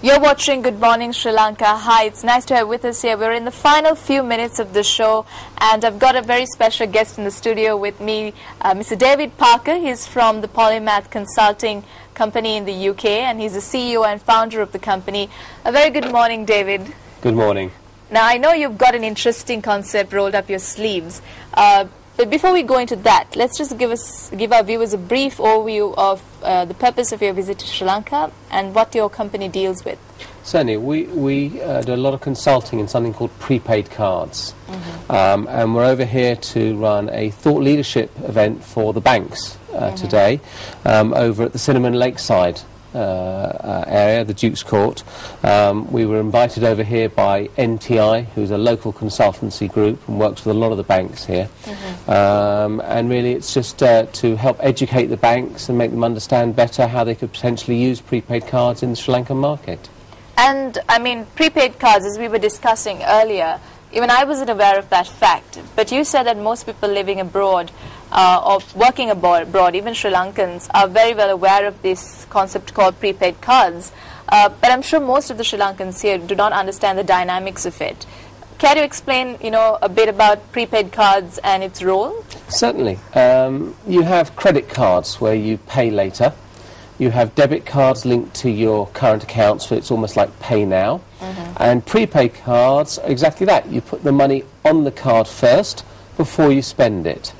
You're watching Good Morning Sri Lanka. Hi, it's nice to have with us here. We're in the final few minutes of the show, and I've got a very special guest in the studio with me, Mr. David Parker. He's from the Polymath Consulting Company in the UK, and he's the CEO and founder of the company. A very good morning, David. Good morning. Now, I know you've got an interesting concept rolled up your sleeves. But before we go into that, let's just give our viewers a brief overview of the purpose of your visit to Sri Lanka and what your company deals with. Certainly, we do a lot of consulting in something called prepaid cards. And we're over here to run a thought leadership event for the banks today over at the Cinnamon Lakeside area, the Duke's Court. We were invited over here by NTI, who's a local consultancy group and works with a lot of the banks here. And really it's just to help educate the banks and make them understand better how they could potentially use prepaid cards in the Sri Lankan market. And I mean, prepaid cards, as we were discussing earlier, even I wasn't aware of that fact, but you said that most people living abroad or working abroad, even Sri Lankans, are very well aware of this concept called prepaid cards. But I'm sure most of the Sri Lankans here do not understand the dynamics of it. Can you explain, a bit about prepaid cards and its role? Certainly. You have credit cards where you pay later. You have debit cards linked to your current account, so it's almost like pay now. And prepaid cards are exactly that. You put the money on the card first before you spend it.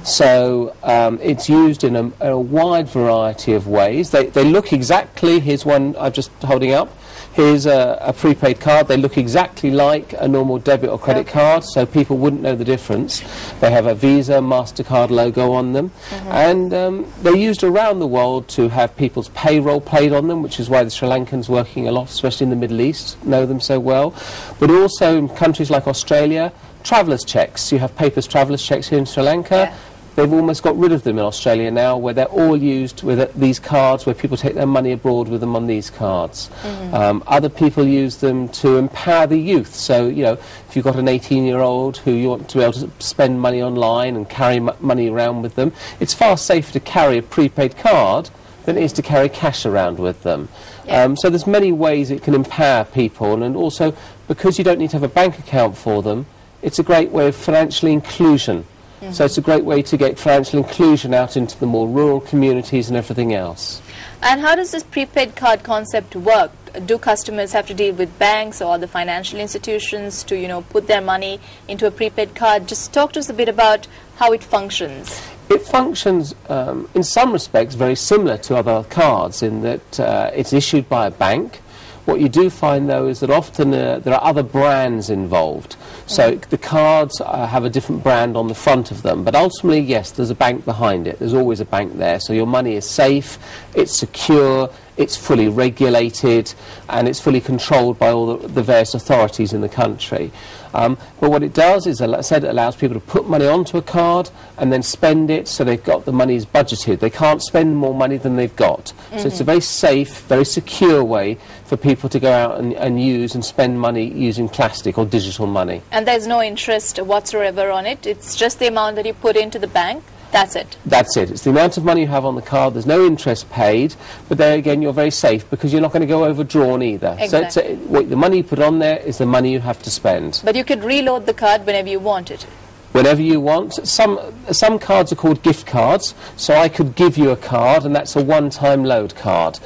So it's used in a wide variety of ways. They look exactly, here's one I'm just holding up. Here's a prepaid card. They look exactly like a normal debit or credit card, so people wouldn't know the difference. They have a Visa, MasterCard logo on them. And they're used around the world to have people's payroll paid on them, which is why the Sri Lankans working a lot, especially in the Middle East, know them so well. But also in countries like Australia, travellers' checks. You have paperless travellers' checks here in Sri Lanka. They've almost got rid of them in Australia now, where they're all used with these cards, where people take their money abroad with them on these cards. Other people use them to empower the youth. So, if you've got an 18-year-old who you want to be able to spend money online and carry money around with them, it's far safer to carry a prepaid card than it is to carry cash around with them. So there's many ways it can empower people, and also, because you don't need to have a bank account for them, it's a great way of financial inclusion. So it's a great way to get financial inclusion out into the more rural communities and everything else. And how does this prepaid card concept work? Do customers have to deal with banks or other financial institutions to, put their money into a prepaid card? Just talk to us a bit about how it functions. It functions, in some respects, very similar to other cards in that it's issued by a bank. What you do find, though, is that often there are other brands involved. So the cards have a different brand on the front of them. But ultimately, yes, there's a bank behind it. There's always a bank there. So your money is safe, it's secure, it's fully regulated, and it's fully controlled by all the various authorities in the country. But what it does is, as I said, it allows people to put money onto a card and then spend it, so they've got the money's budgeted. They can't spend more money than they've got. So it's a very safe, very secure way for people to go out and use and spend money using plastic or digital money. And there's no interest whatsoever on it? It's just the amount that you put into the bank? That's it? That's it. It's the amount of money you have on the card. There's no interest paid, but there again you're very safe because you're not going to go overdrawn either. Exactly. So the money you put on there is the money you have to spend. But you could reload the card whenever you want it? Whenever you want. Some cards are called gift cards, so I could give you a card and that's a one-time load card.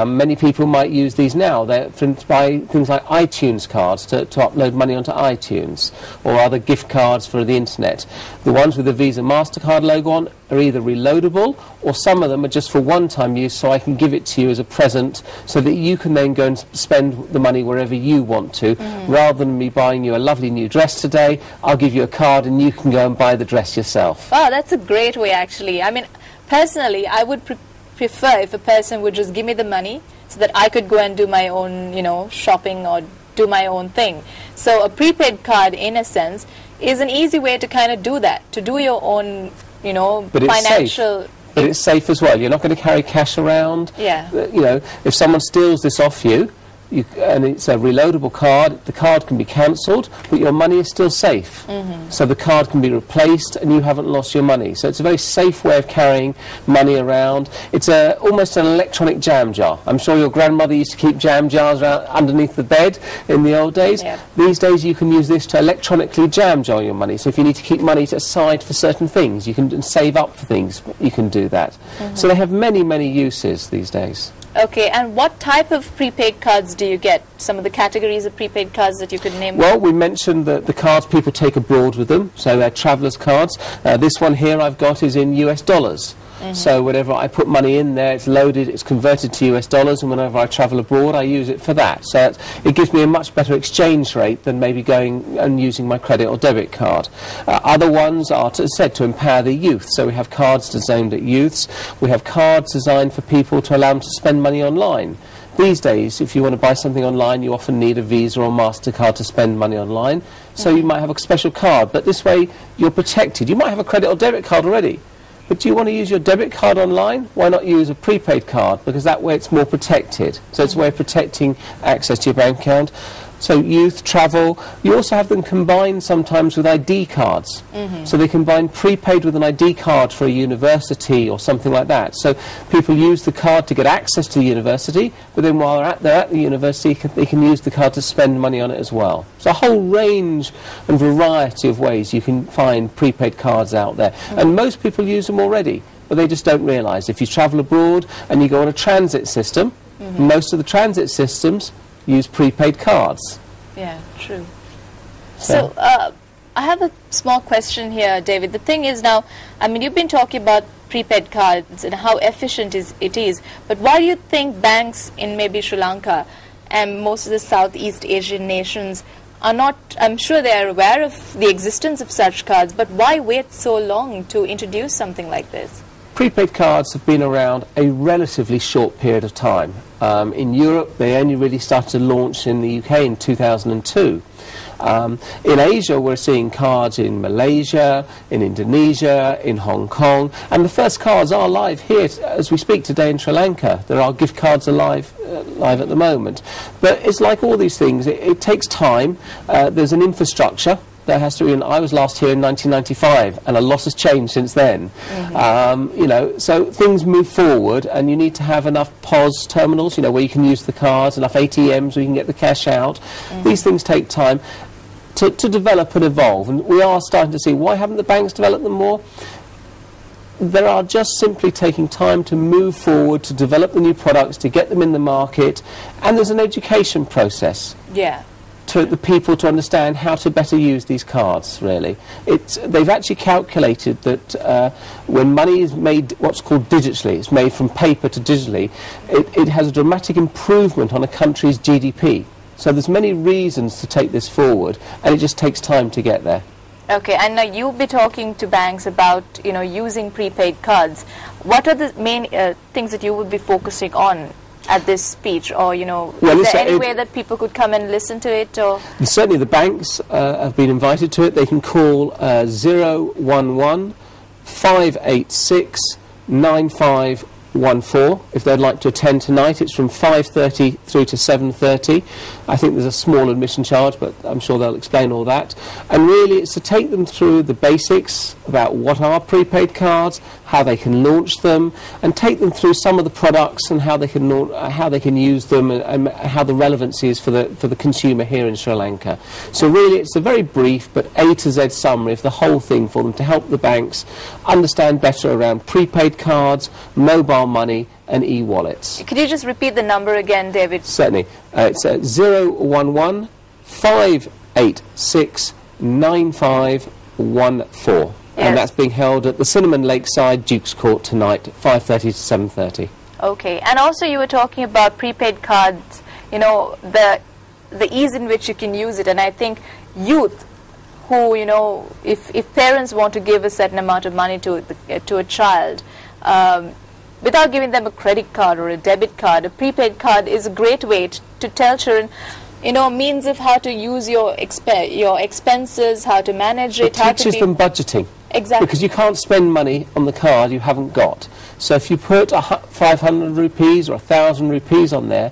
Many people might use these now. They're to buy things like iTunes cards to upload money onto iTunes, or other gift cards for the internet. The ones with the Visa MasterCard logo on are either reloadable, or some of them are just for one-time use, so I can give it to you as a present so that you can then go and spend the money wherever you want to. Rather than me buying you a lovely new dress today, I'll give you a card and you can go and buy the dress yourself. Oh, that's a great way, actually. I mean, personally, I would prefer if a person would just give me the money so that I could go and do my own, shopping or do my own thing. So a prepaid card, in a sense, is an easy way to kind of do that, to do your own, but financial... Safe. But it's safe as well. You're not going to carry cash around. If someone steals this off you, and it's a reloadable card. The card can be cancelled, but your money is still safe. So the card can be replaced and you haven't lost your money. So it's a very safe way of carrying money around. It's almost an electronic jam jar. I'm sure your grandmother used to keep jam jars underneath the bed in the old days. Yeah. These days you can use this to electronically jam jar your money. So if you need to keep money aside for certain things, you can save up for things, you can do that. So they have many, many uses these days. Okay, and what type of prepaid cards do you get? Some of the categories of prepaid cards that you could name? Well, we mentioned the cards people take abroad with them, so they're traveller's cards. This one here I've got is in US dollars. So whenever I put money in there, it's loaded, it's converted to US dollars, and whenever I travel abroad, I use it for that. So it gives me a much better exchange rate than maybe going and using my credit or debit card. Other ones are said to empower the youth. So we have cards designed at youths. We have cards designed for people to allow them to spend money online. These days, if you want to buy something online, you often need a Visa or MasterCard to spend money online. So you might have a special card, but this way you're protected. You might have a credit or debit card already. But do you want to use your debit card online? Why not use a prepaid card? Because that way it's more protected. So it's a way of protecting access to your bank account. So youth, travel. You also have them combined sometimes with ID cards. So they combine prepaid with an ID card for a university or something like that. So people use the card to get access to the university, but then while they're at the university, they can use the card to spend money on it as well. So a whole range and variety of ways you can find prepaid cards out there. And most people use them already, but they just don't realise. If you travel abroad and you go on a transit system, most of the transit systems use prepaid cards. Yeah, true. So I have a small question here, David. The thing is now, I mean, you've been talking about prepaid cards and how efficient it is, but why do you think banks in maybe Sri Lanka and most of the Southeast Asian nations are not, I'm sure they are aware of the existence of such cards, but why wait so long to introduce something like this? Prepaid cards have been around a relatively short period of time. In Europe, they only really started to launch in the UK in 2002. In Asia, we're seeing cards in Malaysia, in Indonesia, in Hong Kong, and the first cards are live here as we speak today in Sri Lanka. There are gift cards live at the moment. But it's like all these things, it takes time. There's an infrastructure. There has to be, and I was last here in 1995, and a lot has changed since then. You know, so things move forward, and you need to have enough POS terminals, you know, where you can use the cards, enough ATMs where you can get the cash out. These things take time to develop and evolve, and we are starting to see, why haven't the banks developed them more? There are just simply taking time to move forward, to develop the new products, to get them in the market, and there's an education process. Yeah. To the people to understand how to better use these cards, really. They've actually calculated that when money is made what's called digitally, it's made from paper to digitally, it has a dramatic improvement on a country's GDP. So there's many reasons to take this forward, and it just takes time to get there. Okay, and now you'll be talking to banks about, you know, using prepaid cards. What are the main things that you would be focusing on at this speech, or, you know, is there any way that people could come and listen to it? Or certainly the banks have been invited to it. They can call 011 586 9514 if they'd like to attend tonight. It's from 5:30 through to 7:30. I think there's a small admission charge, but I'm sure they'll explain all that. And really it's to take them through the basics about what are prepaid cards, how they can launch them, and take them through some of the products and how they can use them, and how the relevancy is for the consumer here in Sri Lanka. So really it's a very brief but A to Z summary of the whole thing for them to help the banks understand better around prepaid cards, mobile money and e-wallets. Could you just repeat the number again, David? Certainly. It's 011 586 9514. Yes. And that's being held at the Cinnamon Lakeside Duke's Court tonight, 5:30 to 7:30. Okay, and also you were talking about prepaid cards, you know, the ease in which you can use it, and I think youth who, you know, if parents want to give a certain amount of money to a child, without giving them a credit card or a debit card, a prepaid card is a great way to tell children, you know, means of how to use your expenses, how to manage it. It teaches them budgeting. Exactly. Because you can't spend money on the card you haven't got. So if you put 500 rupees or 1,000 rupees on there,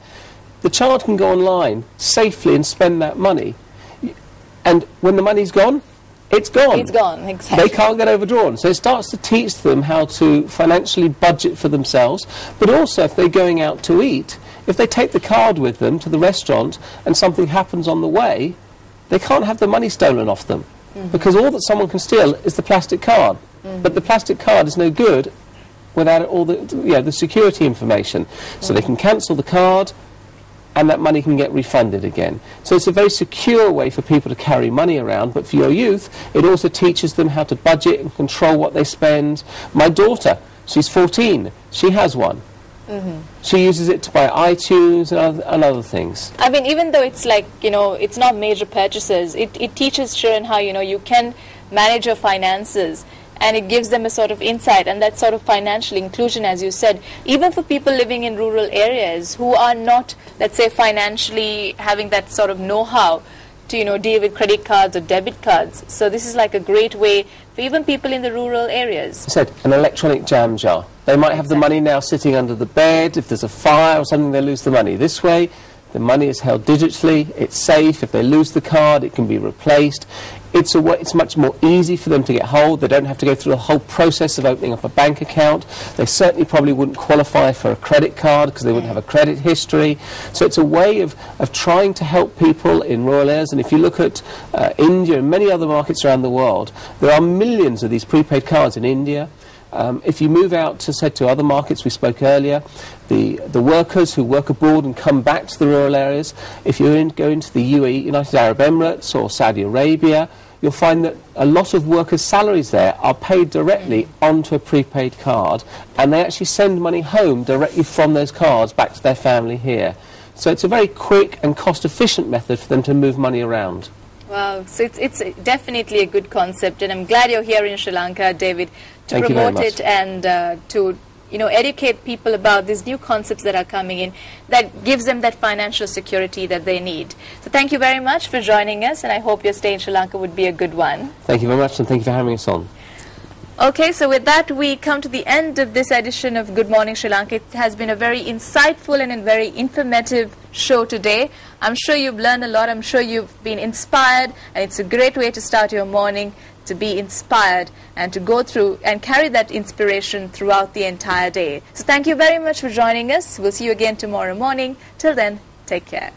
the child can go online safely and spend that money. And when the money's gone, it's gone. It's gone, exactly. They can't get overdrawn. So it starts to teach them how to financially budget for themselves, but also if they're going out to eat, if they take the card with them to the restaurant and something happens on the way, they can't have the money stolen off them. Because all that someone can steal is the plastic card. But the plastic card is no good without all the security information. So they can cancel the card, and that money can get refunded again. So it's a very secure way for people to carry money around, but for your youth, it also teaches them how to budget and control what they spend. My daughter, she's 14, she has one. She uses it to buy iTunes and other things. I mean, even though it's like, it's not major purchases, it teaches children how, you can manage your finances. And it gives them a sort of insight and that sort of financial inclusion, as you said, even for people living in rural areas who are not, let's say, financially having that sort of know-how to, deal with credit cards or debit cards. So this is like a great way for even people in the rural areas. I said, an electronic jam jar. They might have the money now sitting under the bed. If there's a fire or something, they lose the money. This way, the money is held digitally, it's safe. If they lose the card, it can be replaced. It's much more easy for them to get hold. They don't have to go through the whole process of opening up a bank account. They certainly probably wouldn't qualify for a credit card because they wouldn't have a credit history. So it's a way of trying to help people in rural areas. And if you look at India and many other markets around the world, there are millions of these prepaid cards in India. If you move out to other markets, we spoke earlier, the workers who work abroad and come back to the rural areas, if you go into the UAE, United Arab Emirates or Saudi Arabia, you'll find that a lot of workers' salaries there are paid directly onto a prepaid card, and they actually send money home directly from those cards back to their family here. So it's a very quick and cost-efficient method for them to move money around. Wow, so it's definitely a good concept, and I'm glad you're here in Sri Lanka, David, to promote it and to educate people about these new concepts that are coming in that gives them that financial security that they need. So thank you very much for joining us, and I hope your stay in Sri Lanka would be a good one. Thank you very much, and thank you for having us on. Okay, so with that we come to the end of this edition of Good Morning Sri Lanka. It has been a very insightful and a very informative show today. I'm sure you've learned a lot. I'm sure you've been inspired, and it's a great way to start your morning, to be inspired and to go through and carry that inspiration throughout the entire day. So thank you very much for joining us. We'll see you again tomorrow morning. Till then, take care.